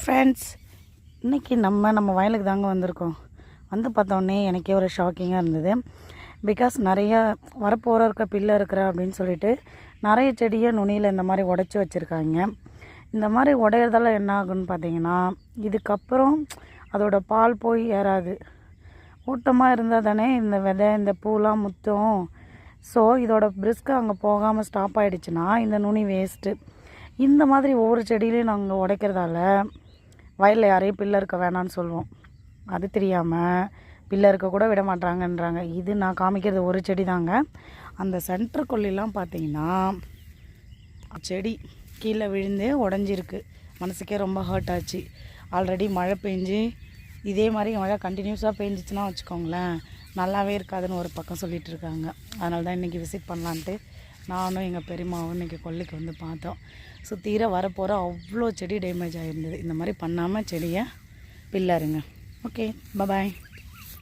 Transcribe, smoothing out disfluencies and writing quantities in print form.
Friends, இன்றைக்கி நம்ம வயலுக்கு தாங்க வந்திருக்கோம். வந்து பார்த்தோன்னே எனக்கே ஒரு ஷாக்கிங்காக இருந்தது. பிகாஸ் நிறைய வரப்போகிற இருக்க பிள்ளை இருக்கிற அப்படின்னு சொல்லிட்டு நிறைய செடியை நுனியில் இந்த மாதிரி உடச்சி வச்சுருக்காங்க. இந்த மாதிரி உடையிறதால என்ன ஆகுன்னு பார்த்தீங்கன்னா, இதுக்கப்புறம் அதோடய பால் போய் ஏறாது. ஊட்டமாக இருந்தால் தானே இந்த விதை இந்த பூலாம் முத்தும். ஸோ இதோட பிரிஸ்க்கு அங்கே போகாமல் ஸ்டாப் ஆகிடுச்சுன்னா இந்த நுனி வேஸ்ட்டு. இந்த மாதிரி ஒவ்வொரு செடியிலையும் நாங்கள் உடைக்கிறதால வயலில் யாரையும் பிள்ளை இருக்க வேணான்னு சொல்லுவோம். அது தெரியாமல் பிள்ளை இருக்க கூட விட மாட்டாங்கன்றாங்க. இது நான் காமிக்கிறது ஒரு செடி தாங்க. அந்த சென்டர் கொல்லிலாம் பார்த்தீங்கன்னா செடி கீழே விழுந்து உடஞ்சிருக்கு. மனசுக்கே ரொம்ப ஹர்ட் ஆச்சு. ஆல்ரெடி மழை பெஞ்சு இதே மாதிரி மழை கண்டினியூஸாக பெஞ்சிச்சுன்னா வச்சுக்கோங்களேன், நல்லாவே இருக்காதுன்னு ஒரு பக்கம் சொல்லிகிட்டு இருக்காங்க. அதனால தான் இன்றைக்கி விசிட் பண்ணலான்ட்டு நானும் எங்கள் பெரியம்மாவும் இன்றைக்கி கொல்லிக்கு வந்து பார்த்தோம். சுத்தீர வரப்போகிற அவ்வளோ செடி டேமேஜ் ஆகிருந்தது. இந்த மாதிரி பண்ணாமல் செடியை பில்லருங்க. ஓகே, பாய்.